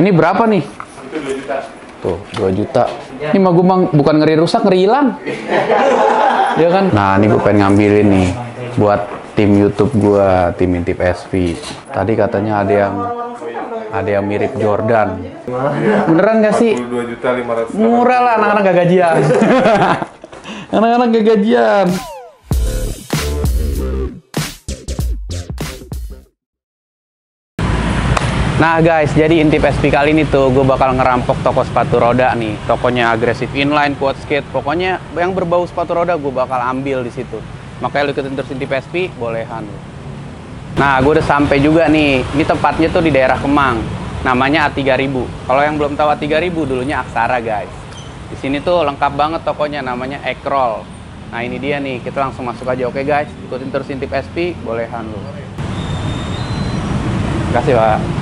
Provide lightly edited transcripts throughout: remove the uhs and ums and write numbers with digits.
Ini berapa nih? Itu 2 juta. Tuh, 2 juta. Ini mah gue bukan ngeri rusak, ngeri hilang. Iya kan? Nah, ini gue pengen ngambilin nih buat tim YouTube gue, tim Intip SP. Tadi katanya ada yang mirip Jordan. Beneran nggak sih? 22 juta 500. Murah lah, anak-anak gak gajian. Anak-anak gak gajian. Nah guys, jadi Intip SP kali ini tuh gue bakal ngerampok toko sepatu roda nih. Tokonya Aggressive Inline, Quad Skate, pokoknya yang berbau sepatu roda gue bakal ambil di situ. Makanya lu ikutin terus Intip SP, bolehan lu. Nah, gue udah sampai juga nih. Ini tempatnya tuh di daerah Kemang. Namanya A3000. Kalau yang belum tahu A3000 dulunya Aksara guys. Di sini tuh lengkap banget tokonya, namanya Ekrol. Nah ini dia nih, kita langsung masuk aja. Oke guys, ikutin terus Intip SP, bolehan lu. Makasih Pak.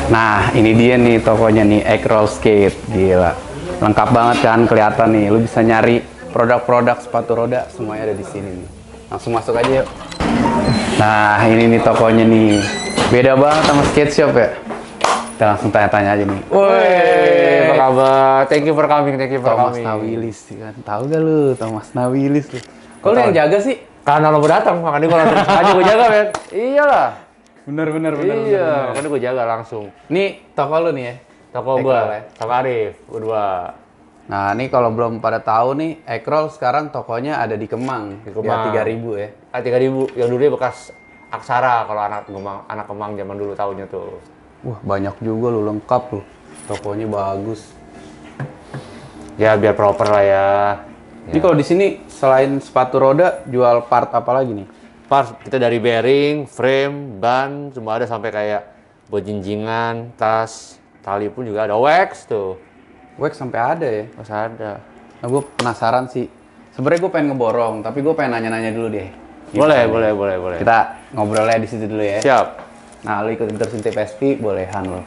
Nah, ini dia nih tokonya nih, Ekrol Skate. Gila. Lengkap banget kan, kelihatan nih. Lu bisa nyari produk-produk sepatu roda, semuanya ada di sini nih. Langsung masuk aja yuk. Nah, ini nih tokonya nih. Beda banget sama skate shop ya. Kita langsung tanya-tanya aja nih. Woi, apa kabar? Thank you for coming, thank you for Thomas coming. Nawilis kan. Tahu gak lu Thomas Nawilis lu? Kok lu yang jaga sih? Karena lo datang, makanya gue langsung aja gue jaga, men. Iyalah. Bener. Iya, makanya gue jaga langsung. Nih toko lu nih ya. Toko gue, Toko Arif, berdua. Nah, ini kalau belum pada tahu nih, Ekrol sekarang tokonya ada di Kemang. Di Kemang. Ya, 3000 ya. A3000, yang dulunya bekas Aksara, kalau anak Kemang zaman dulu tahunya tuh. Wah, banyak juga lu, lengkap lu. Tokonya bagus. Ya, biar proper lah ya. Jadi kalau di sini selain sepatu roda, jual part apa lagi nih? Pas kita dari bearing, frame, ban, semua ada sampai kayak buat jinjingan, tas, tali pun juga ada. Wax tuh. Wax sampai ada ya? Masih ada. Nah, gue penasaran sih. Sebenarnya gue pengen ngeborong, tapi gue pengen nanya-nanya dulu deh. Boleh, Gimana? boleh. Kita ngobrolnya di situ dulu ya. Siap. Nah, lu ikutin terus Intip SP, bolehan lo.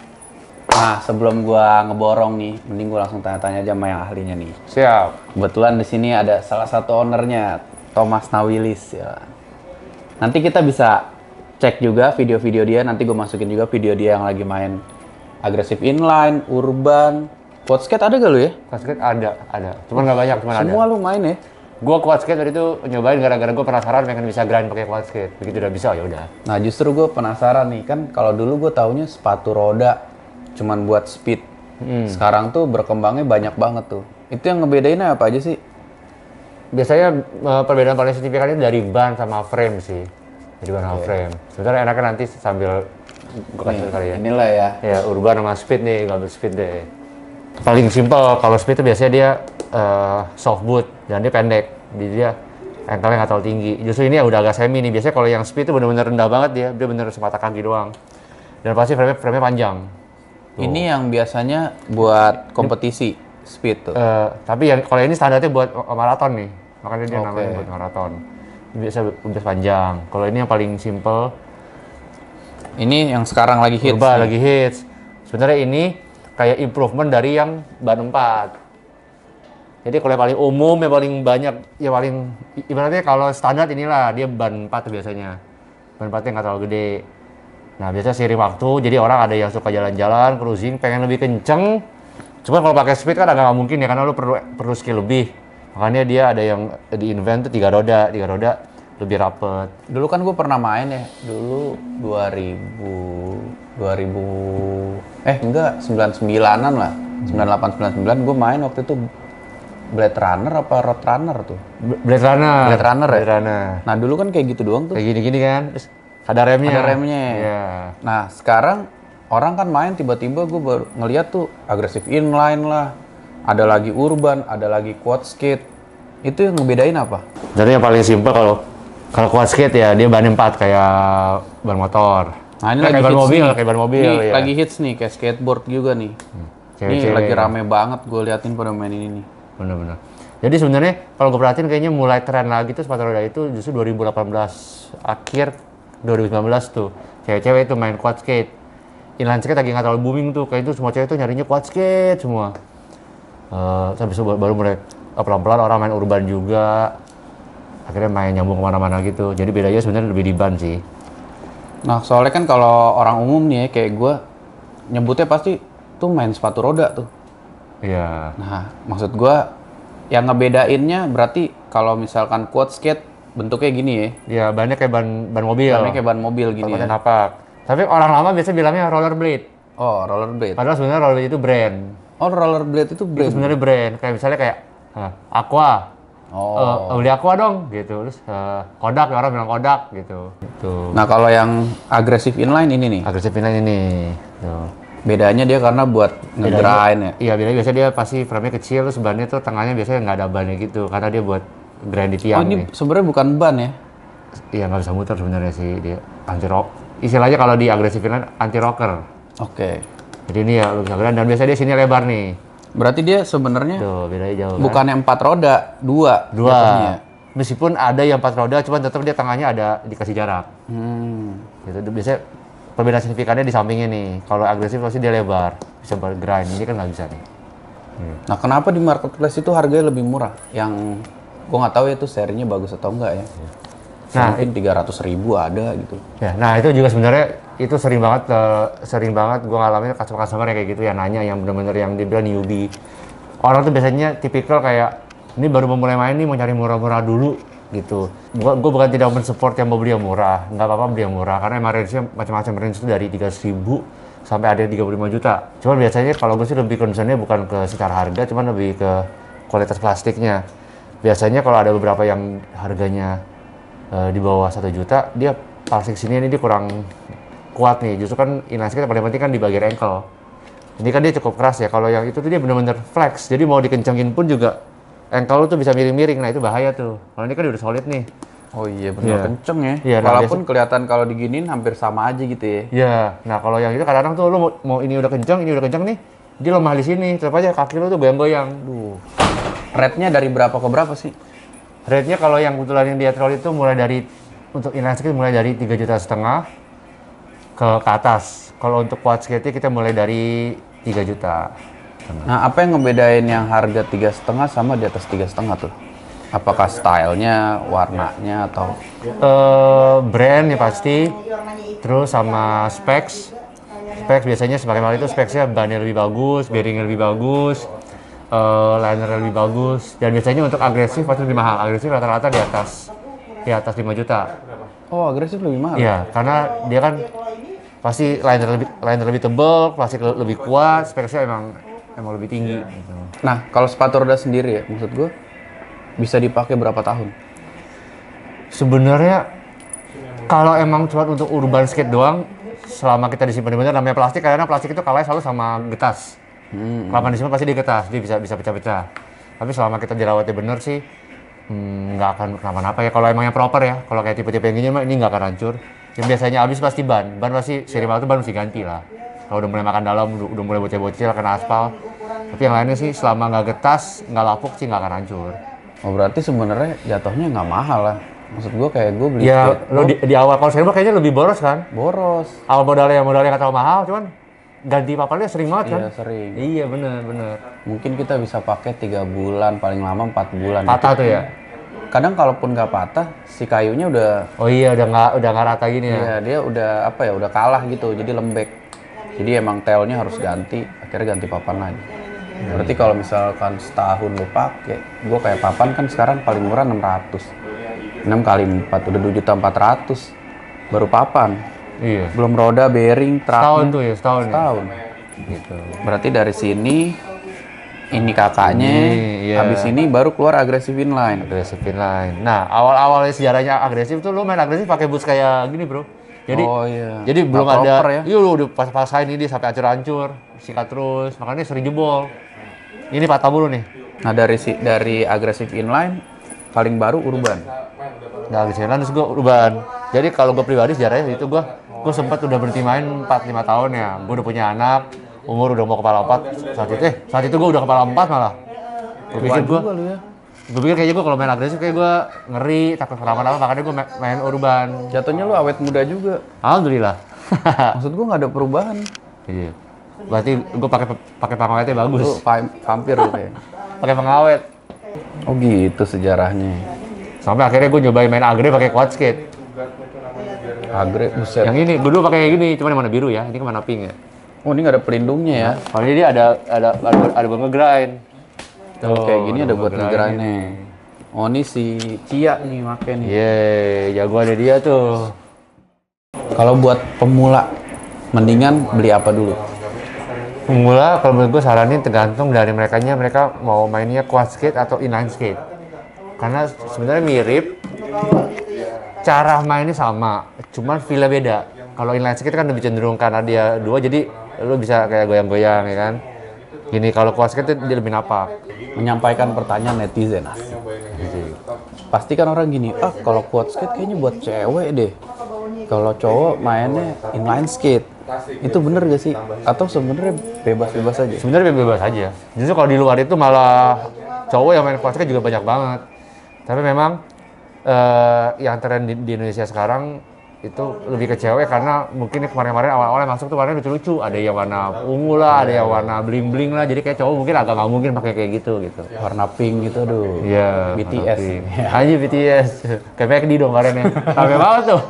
Nah, sebelum gua ngeborong nih, mending gua langsung tanya-tanya aja sama yang ahlinya nih. Siap. Kebetulan di sini ada salah satu ownernya, Thomas Nawilis ya. Nanti kita bisa cek juga video-video dia, nanti gue masukin juga video dia yang lagi main Aggressive Inline, Urban, Quad Skate ada gak lu ya? Quad skate ada. Cuman nggak banyak, cuman ada. Semua lu main ya? Gua quad skate tadi itu nyobain gara-gara gua penasaran pengen bisa grind pakai quad skate. Begitu udah bisa ya udah. Nah, justru gue penasaran nih, kan kalau dulu gue taunya sepatu roda cuman buat speed. Sekarang tuh berkembangnya banyak banget tuh. Itu yang ngebedainnya apa aja sih? Biasanya perbedaan paling signifikan itu dari ban sama frame sih. Jadi ban sama frame. Sebenarnya enaknya nanti sambil gua kasih kali ya. Inilah ya. Ya, urban sama speed nih, ngambil speed deh. Paling simple kalau speed itu biasanya dia soft boot dan dia pendek. Jadi dia ankle-nya nggak terlalu tinggi. Justru ini udah agak semi nih. Biasanya kalau yang speed itu benar-benar rendah banget dia benar semata kaki doang. Dan pasti frame-nya panjang. Tuh. Ini yang biasanya buat kompetisi speed tuh. Tapi yang kalau ini standarnya buat maraton nih. Makanya dia namanya buat maraton. Biasa udah panjang. Kalau ini yang paling simple. Ini yang sekarang lagi hits. Urban lagi hits. Sebenarnya ini kayak improvement dari yang ban 4. Jadi kalau yang paling umum, yang paling banyak, ya paling ibaratnya kalau standar inilah dia ban 4 tuh biasanya. Ban 4-nya nggak terlalu gede. Nah biasanya seiring waktu, jadi orang ada yang suka jalan-jalan, cruising, pengen lebih kenceng. Cuman kalau pakai speed kan agak nggak mungkin ya, karena lu perlu skill lebih. Makanya dia ada yang di invent tuh 3 roda lebih rapet. Dulu kan gue pernah main ya, dulu 99-an lah. 98-99 gue main waktu itu Blade Runner apa Road Runner tuh? Blade Runner ya? Nah dulu kan kayak gitu doang tuh. Kayak gini-gini kan, terus ada remnya. Iya. Nah sekarang orang kan main tiba-tiba gue baru ngeliat tuh Aggressive Inline lah, ada lagi Urban, ada lagi Quad Skate. Itu yang ngebedain apa? Jadi yang paling simpel kalau quad skate ya dia ban 4 kayak ban motor. Nah ini kayak lagi ban hits mobil, nih. kayak ban mobil Ini ya. lagi hits nih, kayak skateboard juga nih. Ini lagi rame banget gue liatin pada main ini nih. Bener-bener. Jadi sebenarnya kalau gue perhatiin kayaknya mulai tren lagi tuh sepatu roda itu justru 2018 akhir 2019 tuh. Cewek-cewek itu main quad skate. Inline skate lagi nggak terlalu booming tuh, kayak itu semua cewek tuh nyarinya quad skate semua. Terus habis itu baru mulai pelan-pelan orang main urban juga. Akhirnya main nyambung kemana-mana gitu. Jadi bedanya sebenarnya lebih di ban sih. Nah, soalnya kan kalau orang umum nih ya, kayak gue, nyebutnya pasti tuh main sepatu roda tuh. Iya. Nah, maksud gue, yang ngebedainnya berarti kalau misalkan quad skate bentuknya gini ya. Iya, bannya kayak ban mobil. Bannya kayak ban mobil gini Tempatnya ya. napak. Tapi orang lama biasanya bilangnya rollerblade. Oh, rollerblade. Padahal sebenarnya rollerblade itu brand. Oh, rollerblade itu Itu brand. sebenarnya brand. Kayak misalnya kayak Aqua. Oh. Beli Aqua dong gitu. Terus Kodak, orang bilang Kodak gitu. Gitu. Nah, kalau yang agresif inline ini nih, Agresif inline ini. Tuh. bedanya dia karena buat ngegrind ya. Iya, bedanya biasanya dia pasti frame-nya kecil, terus bannya tuh tengahnya biasanya nggak ada bannya gitu. Karena dia buat grind di Oh, tiang ini nih. sebenarnya bukan ban ya. Iya, nggak bisa muter sebenarnya sih dia. Anti rock. Istilahnya kalau di agresif inline anti rocker. Oke. Jadi ini ya lu bisa grind dan biasanya dia sini lebar nih. Berarti dia sebenarnya Tuh, bedanya jauh kan? bukannya 4 roda, 2. Dua. jatuhnya. Meskipun ada yang 4 roda, cuman tetap dia tengahnya ada dikasih jarak. Hmm. Gitu. Biasanya perbedaan signifikannya di sampingnya nih. Kalau agresif pasti dia lebar, bisa grind. Ini kan nggak bisa nih. Nah, kenapa di marketplace itu harganya lebih murah? Yang gua nggak tahu ya itu serinya bagus atau enggak ya. Nah, Mungkin 300.000 ada gitu. Ya, nah itu juga sebenarnya itu sering banget gue ngalamin customer-customer yang kayak gitu ya nanya yang benar-benar yang dibilang newbie. Orang tuh biasanya tipikal kayak ini baru memulai main nih mau cari murah-murah dulu gitu. Gue bukan tidak mensupport yang mau beli yang murah, nggak apa-apa beli yang murah karena emang range-nya macam-macam range itu dari 300.000 sampai ada 35 juta. Cuman biasanya kalau gue sih lebih concernnya bukan ke secara harga, cuman lebih ke kualitas plastiknya. Biasanya kalau ada beberapa yang harganya di bawah 1 juta, dia plastik sini ini dia kurang kuat nih. Justru kan inline skate paling penting kan di bagian ankle. Ini kan dia cukup keras ya. Kalau yang itu tuh dia benar-benar flex. Jadi mau dikencengin pun juga ankle lu tuh bisa miring-miring. Nah itu bahaya tuh. Kalau ini kan udah solid nih. Oh iya benar Iya. kenceng ya. Iya, nah, Walaupun kelihatan kalau diginiin hampir sama aja gitu ya. Iya. Nah kalau yang itu kadang-kadang tuh lu mau ini udah kenceng nih, dia lemah di sini. Tetap aja kaki lu tuh goyang-goyang. Duh. Rate-nya dari berapa ke berapa sih? Rate-nya kalau yang kebetulan yang di Atrol itu mulai dari untuk inline skate mulai dari 3,5 juta ke atas. Kalau untuk quad skate kita mulai dari 3 juta. Nah, apa yang ngebedain yang harga 3,5 sama di atas 3,5 tuh? Apakah stylenya, warnanya, atau? Brand ya pasti, terus sama specs. Specs biasanya semakin mahal itu specsnya bannya lebih bagus, bearingnya lebih bagus, liner lebih bagus. Dan biasanya untuk agresif pasti lebih mahal. Agresif rata-rata di atas 5 juta. Oh, agresif lebih mahal? Iya, karena dia kan pasti liner lebih tebal, plastik lebih kuat, specsnya emang lebih tinggi. Gitu. Nah, kalau sepatu roda sendiri ya, maksud gue bisa dipakai berapa tahun? Sebenarnya kalau emang cuma untuk urban skate doang, selama kita disimpan di bener namanya plastik, karena plastik itu kalah selalu sama getas. Lama disimpan pasti digetas, dia bisa pecah-pecah. Tapi selama kita dirawatnya bener sih, nggak akan kenapa-napa ya. Kalau emang yang proper ya, kalau kayak tipe-tipe yang gini mah ini nggak akan hancur. Yang biasanya habis pasti ban pasti seri baru tuh ban mesti ganti lah. Kalau udah mulai makan dalam, udah mulai bocil-bocil, kena aspal. Tapi yang lainnya sih selama nggak getas, nggak lapuk sih nggak akan hancur. Oh, berarti sebenarnya jatuhnya nggak mahal lah. Maksud gue kayak gue beli Ya, skate, lo di awal kalau saya kayaknya lebih boros kan? boros. Awal modalnya nggak terlalu mahal, cuman ganti papannya sering banget kan? Iya, sering. Iya bener. Mungkin kita bisa pakai 3 bulan, paling lama 4 bulan. Patah tuh ya? Kadang kalaupun nggak patah, si kayunya udah, Oh iya, udah nggak rata gini ya? ya dia udah apa ya, udah kalah gitu, jadi lembek. Jadi emang tailnya harus ganti, akhirnya ganti papan lagi. Berarti kalau misalkan setahun lo pakai, gue kayak papan kan sekarang paling murah 600. 6 kali 4 udah 2.400.000 baru papan. Iya. Belum roda, bearing, Setahun truknya. tuh ya, setahun. Ya? Setahun. Gitu. Berarti dari sini ini kakaknya, Ini, iya. habis ini baru keluar agresif inline. Agresif inline. Nah, awal-awalnya sejarahnya agresif tuh lo main agresif pakai boots kayak gini, Bro. Jadi Oh iya. Jadi Nggak belum ada. proper ya. Iya, lo udah pas-pasain ini sampai hancur-hancur, sikat terus. Makanya sering jebol. Ini patah mulu nih. Nah dari agresif inline paling baru urban. Nah, agresif inline terus gue urban. Jadi kalau gue pribadi sejarahnya itu gue sempat udah berhenti main 4-5 tahun ya. Gue udah punya anak, umur udah mau kepala 4 saat itu gue udah kepala 4 malah. Gue pikir gue pikir kayaknya gue kalau main agresif kayak gue ngeri, takut kenapa-napa, makanya gue main urban. Jatuhnya lu awet muda juga. Alhamdulillah. Maksud gua nggak ada perubahan. Iya. Berarti gue pakai pengawetnya Lu bagus. vampir lu kayak. Pakai pengawet. Oh gitu sejarahnya. Sampai akhirnya gue nyobain main agre pakai quad skate. Agre, buset. Yang ini, gue dulu pakai yang ini, cuma yang warna biru ya. Ini kan warna pink ya. Oh ini nggak ada pelindungnya ya? Kalau ini dia ada buat ngegrind. Tuh, kayak gini ada buat ngegrindnya. Oh ini si Cia nih make nih. Jagoannya dia tuh. Kalau buat pemula, mendingan beli apa dulu? Pemula, kalau menurut gue saranin tergantung dari mereka mau mainnya quad skate atau inline skate. Karena sebenarnya mirip, cara mainnya sama, cuman feel-nya beda. Kalau inline skate kan lebih cenderung karena dia dua, jadi lu bisa kayak goyang-goyang ya kan. Gini kalau quad skate dia lebih napak. Menyampaikan pertanyaan netizen asik. Pasti kan orang gini, kalau quad skate kayaknya buat cewek deh. Kalau cowok mainnya inline skate. Itu bener gak sih? Atau sebenarnya bebas-bebas aja? Sebenarnya bebas aja. Justru kalau di luar itu malah cowok yang main quad skate juga banyak banget. Tapi memang yang tren di Indonesia sekarang itu lebih ke cewek karena mungkin kemarin-kemarin awal-awal masuk tuh warnanya lucu-lucu. Ada yang warna ungu lah, ada yang warna bling-bling lah. Jadi kayak cowok mungkin agak nggak mungkin pakai kayak gitu. Warna pink gitu, aduh. Iya. BTS. Aja BTS. Kayak McD dong kemarin ya. Sampai banget tuh.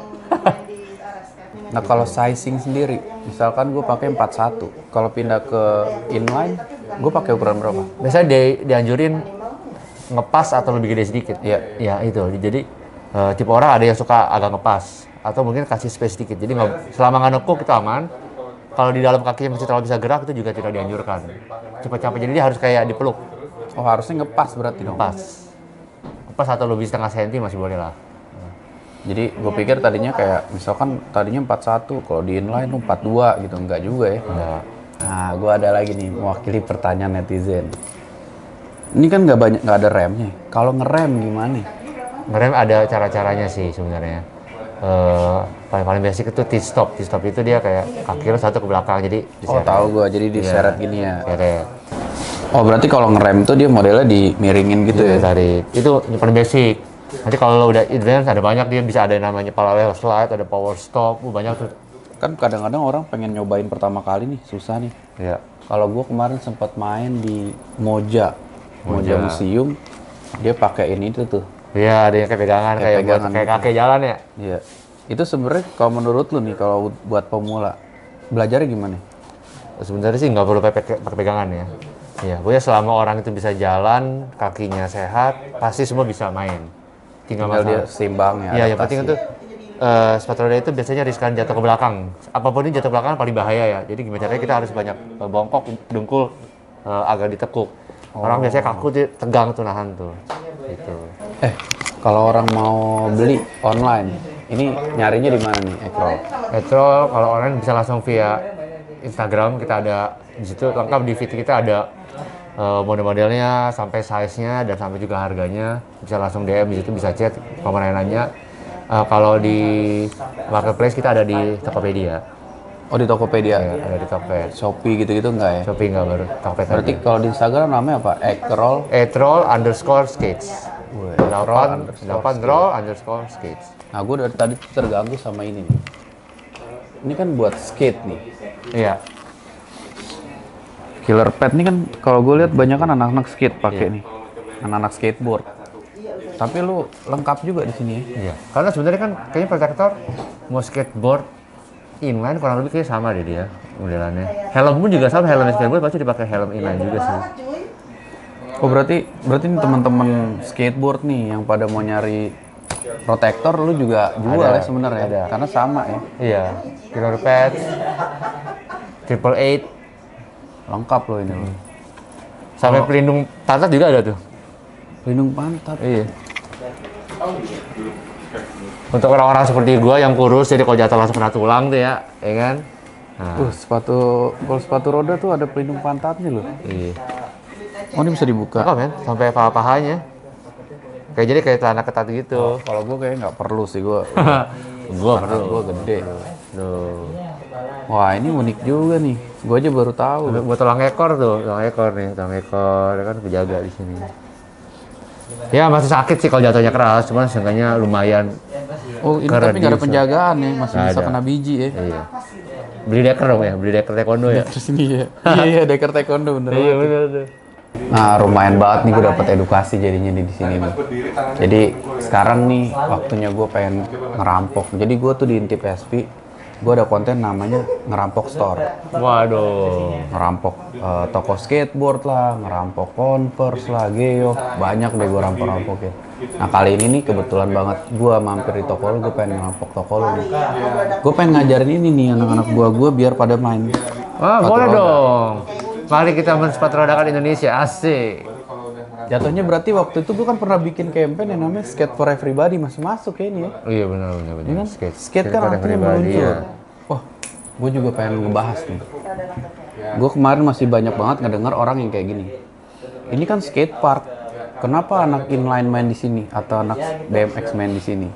Nah kalau sizing sendiri, misalkan gue pakai 41, kalau pindah ke inline, gue pakai ukuran berapa? Biasanya dianjurin ngepas atau lebih gede sedikit. Iya. Ya itu. Jadi tipe orang ada yang suka agak ngepas atau mungkin kasih space sedikit. Jadi selama nggak nekuk itu aman. Kalau di dalam kakinya masih terlalu bisa gerak itu juga tidak dianjurkan. Cepat-cepat jadi dia harus kayak dipeluk. Oh harusnya ngepas berarti dong? Ngepas atau lebih setengah senti masih boleh lah. Jadi gue pikir tadinya kayak misalkan tadinya 41, kalau di inline tuh 42 gitu, enggak juga ya? Enggak. Nah gue ada lagi nih mewakili pertanyaan netizen. Ini kan nggak ada remnya. Kalau ngerem gimana? Ngerem ada cara-caranya sih sebenarnya. Paling basic itu T-stop. T-stop itu dia kayak kaki lo satu ke belakang jadi Oh tahu gue, jadi diseret gini ya. Seret. Oh berarti kalau ngerem tuh dia modelnya dimiringin gitu ya? Tarik. Itu yang paling basic. Nanti kalau lo udah advance ada banyak, dia bisa ada yang namanya parallel slide, ada power stop, banyak tuh. Kan kadang-kadang orang pengen nyobain pertama kali nih, susah nih. Iya. Kalau gue kemarin sempat main di Moja Museum, dia pakai ini tuh. Iya, ada yang kayak pegangan, kayak pegangan kayak gitu. kakek jalan ya. Iya. Itu sebenarnya kalau menurut lu nih, kalau buat pemula, belajarnya gimana? Sebenarnya sih nggak perlu pakai pegangan ya. Iya, pokoknya selama orang itu bisa jalan, kakinya sehat, pasti semua bisa main. Tinggal dia seimbang ya. Iya, yang penting itu sepatu roda itu biasanya riskan jatuh ke belakang. Apapun ini jatuh ke belakang paling bahaya ya. Jadi gimana caranya kita harus banyak bongkok, dengkul agak ditekuk. Orang biasanya kaku dia tegang tuh nahan tuh. Gitu. Kalau orang mau beli online, ini nyarinya di mana nih, Ekrol? Etrol kalau online bisa langsung via Instagram, kita ada di situ lengkap di feed kita ada model-modelnya sampai size-nya dan sampai juga harganya. Bisa langsung DM di situ, bisa chat kalau nanya. Kalau di marketplace kita ada di Tokopedia. Oh di Tokopedia? Ya, ada di Tokped. Shopee gitu-gitu enggak ya? Shopee nggak baru, Tokped Berarti aja. kalau di Instagram namanya apa? Etrol_skates. Wih, 8_skates. Nah gue dari tadi tuh terganggu sama ini nih. Ini kan buat skate nih. Iya. Killer Pet nih kan kalau gue lihat banyak kan anak-anak skate pakai nih. Anak-anak skateboard. Tapi lu lengkap juga di sini ya. Iya. Karena sebenarnya kan kayaknya protektor mau skateboard inline kurang lebih kayak sama deh dia modelannya. Helm pun juga sama, helm skateboard pasti dipakai helm inline juga sih. Oh berarti ini teman-teman skateboard nih yang pada mau nyari protektor lu juga jual Ada. ya sebenarnya. Ada. Karena sama ya. Iya. Killer Pet, Triple Eight, Lengkap loh ini. sampai pelindung pantat juga ada tuh. Pelindung pantat. Iya. Untuk orang-orang seperti gua yang kurus, jadi kalau jatuh langsung kena tulang tuh ya kan? Nah, Kalau sepatu roda tuh ada pelindung pantatnya loh. iya. Oh ini bisa dibuka. Apa men? Sampai paha-pahanya. Jadi kayak celana ketat gitu. Kalau gue kayaknya nggak perlu sih gue. Gua perlu. Gue gede. Tuh. Wah ini unik juga nih. Gue aja baru tahu. Buat tulang ekor tuh, tulang ekor ya kan penjaga di sini. Ya masih sakit sih kalau jatuhnya keras, cuman seenggaknya lumayan. Oh ini Keren tapi nggak ada bisa. penjagaan ya, masih Nggak bisa ada. kena biji ya. Iya. Beli deker dong ya, beli deker taekwondo ya. Terus ini ya. Iya, deker taekwondo bener. Iya bener. Nah, lumayan banget nih gue dapet edukasi jadinya di sini nih. Jadi sekarang nih waktunya gue pengen ngerampok. Jadi gue tuh di Intip SP, gue ada konten namanya ngerampok store. Waduh. Ngerampok toko skateboard lah, ngerampok Converse lah, Geof, banyak deh gue rampok-rampokin. Nah kali ini nih kebetulan banget gue mampir di toko lu, gue pengen ngerampok toko lu nih. Gue pengen ngajarin ini nih anak-anak gue biar pada main. Wah, sepatu boleh roda. dong. Mari kita sepatu rodakan Indonesia, asik. Jatuhnya berarti waktu itu gue kan pernah bikin campaign yang namanya Skate for Everybody, masih masuk ya ini ya. Oh, iya benar. Ini kan skate kan for artinya everybody, meluncur. ya. Wah, gue juga pengen ngebahas nih. Gue kemarin masih banyak banget ngedengar orang yang kayak gini. Ini kan skate park. Kenapa anak inline main di sini atau anak BMX main di sini?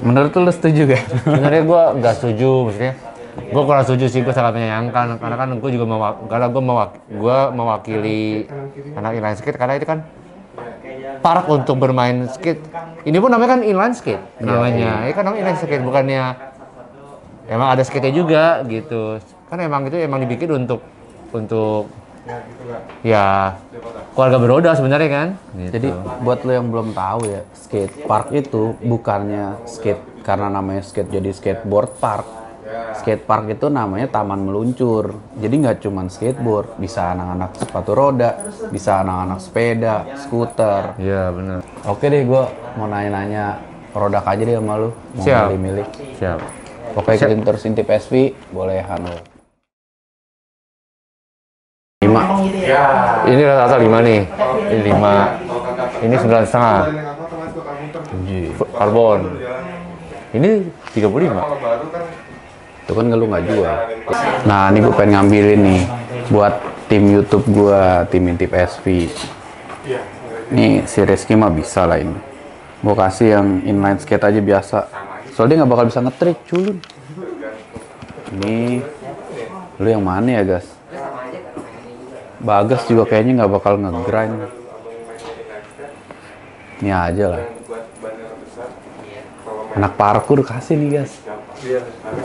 Menurut lu setuju gak? Sebenarnya gue nggak setuju, maksudnya. Gue kurang setuju sih, gue sangat menyayangkan karena kan gue juga mewakili anak inline skate karena itu kan park untuk bermain skate. Ini pun namanya kan inline skate namanya. Ini kan namanya inline skate, bukannya emang ada skate juga gitu. Kan emang itu emang dibikin untuk ya keluarga beroda sebenarnya kan. Gitu. Jadi buat lo yang belum tahu ya, skate park itu bukannya skate karena namanya skate jadi skateboard park. Skate park itu namanya taman meluncur. Jadi nggak cuma skateboard, bisa anak-anak sepatu roda, bisa anak-anak sepeda, skuter. Iya benar. Oke deh, gue mau nanya-nanya produk aja deh sama lu. Mau Siap. milih-milih. Siap. Pokoknya ikutin terus Intip SP, boleh Hano. 5. Ini rata-rata 5 nih. Ini 5. Ini 9,5. Karbon. Ini 35. Itu kan lu nggak jual. Nah, ini gue pengen ngambilin nih buat tim YouTube gue, tim Intip SP. Nih si Rizky mah bisa lah ini. Gue kasih yang inline skate aja biasa. Soalnya dia nggak bakal bisa nge-trick, culun. Ini lu yang mana ya, Gas? Bagas juga kayaknya nggak bakal nge-grind. Ini aja lah. Anak parkour kasih nih, Gas.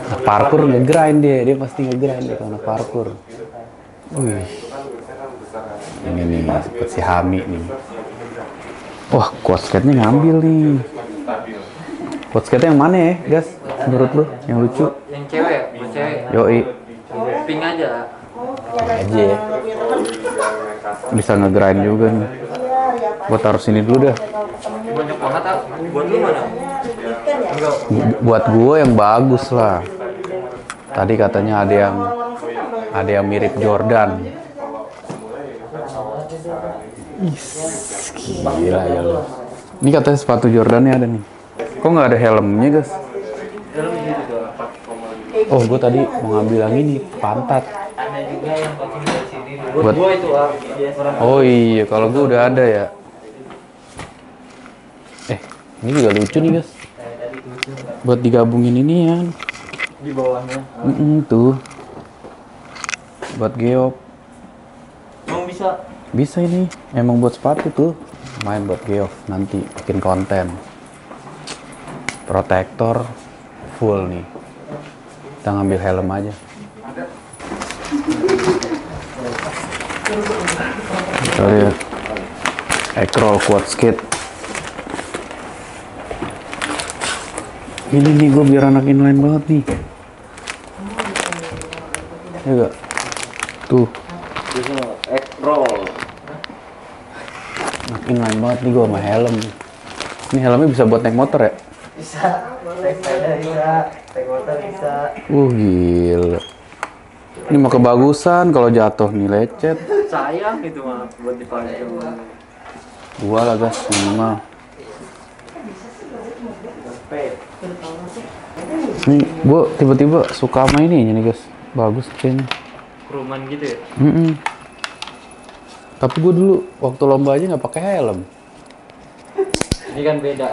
Anak parkour nge-grind dia pasti nge-grind deh kalau anak parkour. Wih. Ini nih, seperti si Hami nih. Wah, quad skate-nya ngambil nih. Quad skate yang mana ya, Gas? Menurut lu, yang lucu? Yang cewek, buat cewek. Yoi. Pink aja. Aja ya. Bisa nge-grind juga nih. Gua taruh sini dulu dah. Banyak banget ah. Buat lu mana? Buat gue yang bagus lah. Tadi katanya ada yang mirip Jordan. Gila ya lo. Ini katanya sepatu Jordannya ada nih. Kok nggak ada helmnya, Guys? Oh, gue tadi mau ngambil yang ini, pantat. Ada juga yang pakai dari sini. Buat Buat gua itu ah. Oh iya, kalau gue udah ada ya. Ini juga lucu nih, Guys. Buat digabungin ini ya. Di bawahnya. Tuh. Buat geop. Emang bisa. Bisa ini. Emang buat sepatu tuh. Main buat geop nanti bikin konten. Protektor full nih. Kita ngambil helm aja. Kita lihat. Ekrol quad skate. Ini nih gue biar anak inline banget nih. Ya gak? Tuh. Roll. Anak inline banget nih gue sama helm. Ini helmnya bisa buat naik motor ya? Bisa. Naik sepeda bisa. Naik motor bisa. Gila. Ini mah kebagusan kalau jatuh nih lecet. Sayang itu mah buat dipakai. Dua lah, Gas, minimal. Nih, gue tiba-tiba suka sama ini nih, Guys. Bagus kayaknya. Keruman gitu ya. Tapi gue dulu waktu lomba aja nggak pakai helm. Ini kan beda.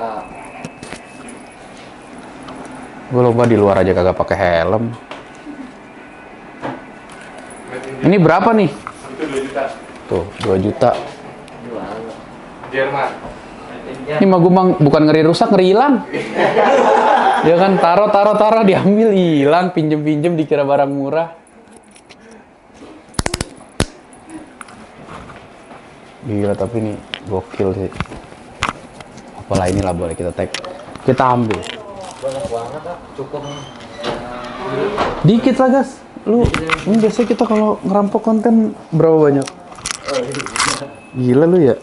Gue lomba di luar aja kagak pakai helm. Ini berapa nih? Itu 2 juta. Tuh, 2 juta. Jerman. Ini mah gue bukan ngeri rusak, ngeri hilang. Ya kan taruh diambil hilang, pinjem dikira barang murah. Gila tapi ini gokil sih. Apalah inilah boleh kita tag. Kita ambil. Banyak banget ah, cukup. Dikit lah gas. Lu ini biasanya kita kalau ngerampok konten berapa banyak? Gila lu ya.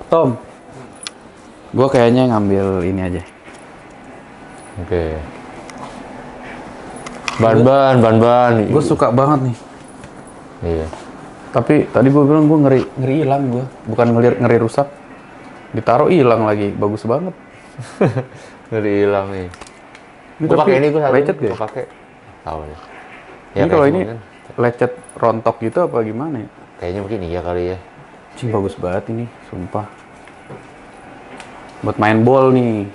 Tom. Gua kayaknya ngambil ini aja. Oke. Ban-ban. Gue suka banget nih. Iya. Tapi tadi gue bilang gue ngeri hilang gue, bukan ngeri rusak. Ditaruh hilang lagi, bagus banget. Ngeri hilang nih. Ini Gue pakai ini gue lecet gak? Gue pakai. Tahu ya. Ini kalau ini lecet rontok gitu apa gimana ya? Kayaknya mungkin iya kali ya. Cing bagus banget ini, sumpah. Buat main ball nih.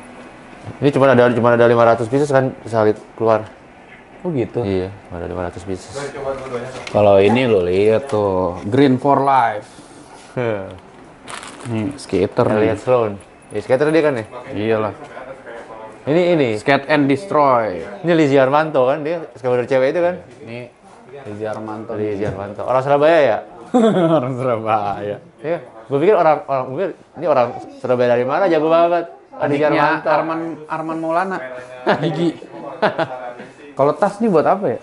Ini cuma ada 500 pieces kan bisa keluar. Oh gitu. Iya, ada 500 pieces. Kalau ini lo lihat tuh, Green for Life. Nih skater nih. Elliot Sloan. Ya, skater dia kan ya? Iyalah. Ini. Skate and Destroy. Ini Lizzy Armanto kan dia skateboarder cewek itu kan? Ini Lizzy Armanto. Lizzy Armanto. Orang Surabaya ya? Orang Surabaya. Iya. Gue pikir ini orang Surabaya dari mana jago banget. Lizzy Adiknya Armanto. Arman Maulana. Gigi. Kalau tas nih buat apa ya?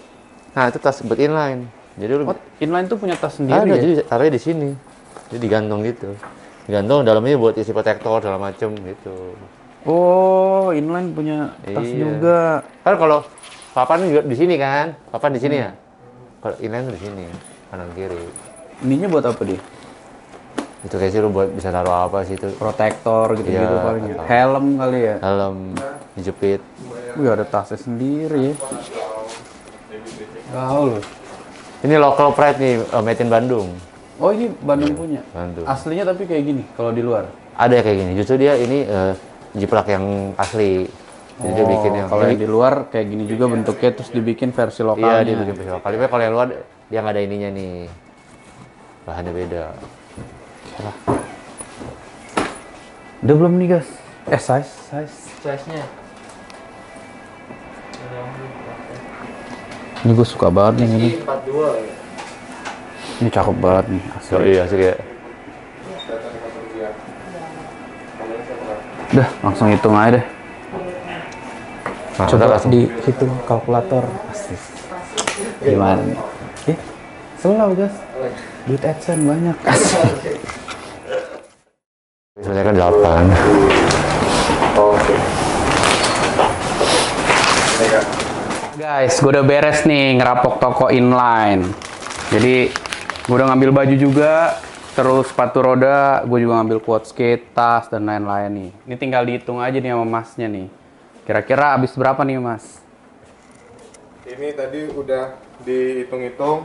Nah, itu tas buat inline. Jadi lu Inline tuh punya tas ada, sendiri ya? jadi taruhnya di sini. Jadi digantung gitu. Digantung dalamnya buat isi protektor segala macem gitu. Oh, inline punya tas Iya. juga. Kan kalau papan juga di sini kan? Papan di sini ya? Kalau inline tuh di sini, kanan kiri. Ininya buat apa dia? Itu kayak sih lu buat bisa taruh apa sih itu? Protektor gitu-gitu Iya, paling ya. atau- Helm kali ya? Helm, dijepit. Wih, ada tasnya sendiri ya. Gaul. Ini local pride nih, made in Bandung. Oh, ini Bandung punya. Bandung. Aslinya tapi kayak gini kalau di luar. Ada kayak gini. Justru dia ini jiplak yang asli. Jadi dia bikin yang kalau yang di luar kayak gini juga bentuknya terus dibikin versi lokalnya. Iya, dia bikin versi lokal. Tapi kalau yang luar dia nggak ada ininya nih. Bahannya beda. Udah belum nih, guys? Size-nya. Ini gue suka banget nih ini. 42 ya. Ini cakep banget nih asli. Oh iya, asli ya. Udah, langsung hitung aja deh. Nah, Coba langsung. dihitung kalkulator. Asik. Gimana nih? Selalu guys. Duit AdSense banyak. Sebenarnya kan 8. Guys, gue udah beres nih ngerapok toko inline. Jadi gue udah ngambil baju juga, terus sepatu roda, gue juga ngambil quad skate, tas dan lain-lain nih. Ini tinggal dihitung aja nih sama masnya nih. Kira-kira habis berapa nih mas? Ini tadi udah dihitung-hitung,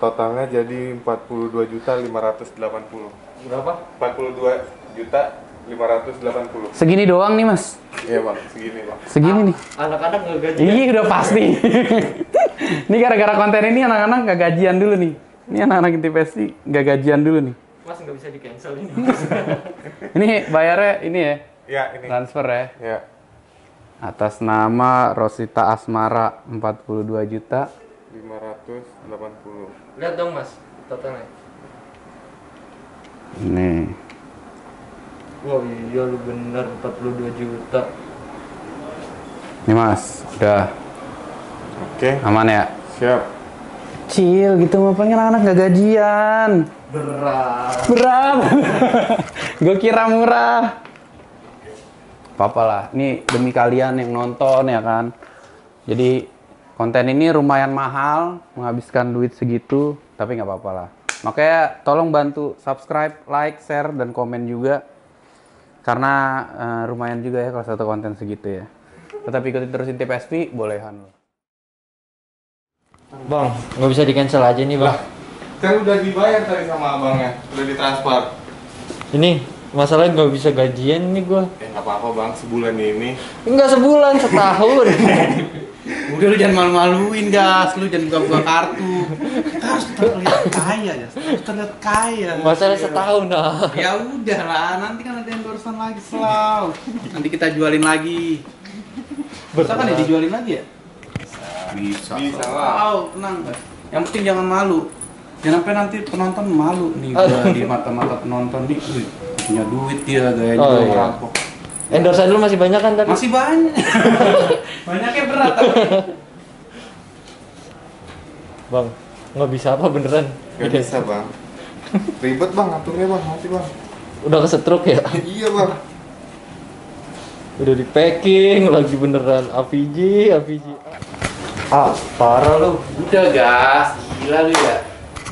totalnya jadi 42.580. Berapa? 42.580. Segini doang nih mas? Iya bang, segini bang. Segini nih? Anak-anak nggak gaji. Iya udah pasti. Ini gara-gara konten ini anak-anak nggak gajian dulu nih. Ini anak-anak Intipesti nggak gajian dulu nih. Mas nggak bisa di cancel ini. Ini bayarnya ini ya? Iya ini. Transfer ya? Ya. Atas nama Rosita Asmara 42 juta. 580. Lihat dong mas, totalnya. Nih. Wah iya lu bener 42 juta. Nih mas, udah Oke, aman ya? siap. Kecil gitu mah pengen anak-anak nggak gajian. Berat. Gue kira murah. Apa-apa lah, ini demi kalian yang nonton ya kan. Jadi konten ini lumayan mahal, menghabiskan duit segitu, tapi nggak apa-apa lah. Makanya tolong bantu subscribe, like, share, dan komen juga. Karena lumayan juga ya kalau satu konten segitu ya. Tetap ikutin terus Intip SP, bolehan lo. Bang, nggak bisa di cancel aja nih bang. Kan udah dibayar tadi sama abangnya, udah ditransfer. Ini masalahnya nggak bisa gajian nih gua. Nggak apa-apa bang, sebulan ini. Enggak sebulan, setahun. Udah lu jangan malu-maluin gas, lu jangan buka-buka kartu. Kita harus terlihat kaya ya, harus terlihat kaya. Masalah setahun Ya udah lah, nanti kan ada endorsement lagi selalu. Nanti kita jualin lagi. Bisa kan ya dijualin lagi ya? Bisa. Bisa lah. Wow, tenang. Yang penting jangan malu. Jangan sampai nanti penonton malu nih gua di mata-mata penonton nih. Wih, punya duit dia gayanya Oh, oh, iya. ngerampok. Endorsean lu masih banyak kan tapi? Masih banyak. Banyaknya berat tapi. Bang, nggak bisa apa beneran? Gak bisa bang. Ribet bang, aturnya bang, nanti bang. Udah kesetruk ya? Iya bang. Udah di packing lagi beneran. AVG. Ah, parah lu. Udah gas, gila lu ya.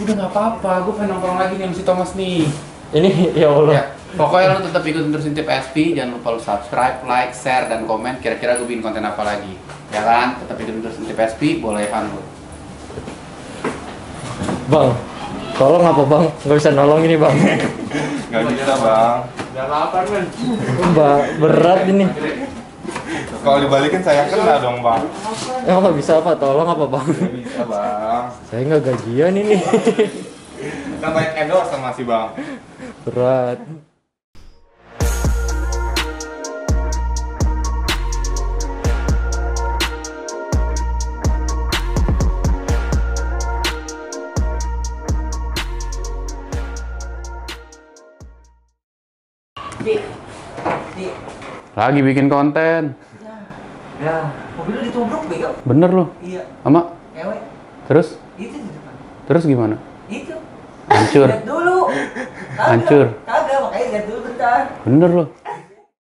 Udah nggak apa-apa, gue pengen nongkrong lagi nih sama si Thomas nih. Ini ya Allah. Ya, pokoknya lu tetap ikutin terus Intip SP, jangan lupa lu subscribe, like, share, dan komen. Kira-kira gue bikin konten apa lagi? Ya kan? Tetap ikutin terus Intip SP, bolehan lu. Bang, tolong apa bang? Nggak bisa nolong ini bang. Gak bisa bang. Gak lapar men. Mbak, berat ini. Kalau dibalikin saya kena dong bang. Emang nggak bisa apa? Tolong apa bang? Gak bisa bang. Saya nggak gajian ini. Kita banyak endorse sama si bang. Berat. Lagi bikin konten. Ya, mobil lu ditubruk bego. Bener lu. Iya, Ama, ewe. terus? Itu di depan. Terus gimana? Itu. Hancur. Lihat dulu. Kagak. Hancur. Kagak, makanya lihat dulu bentar. Bener lu.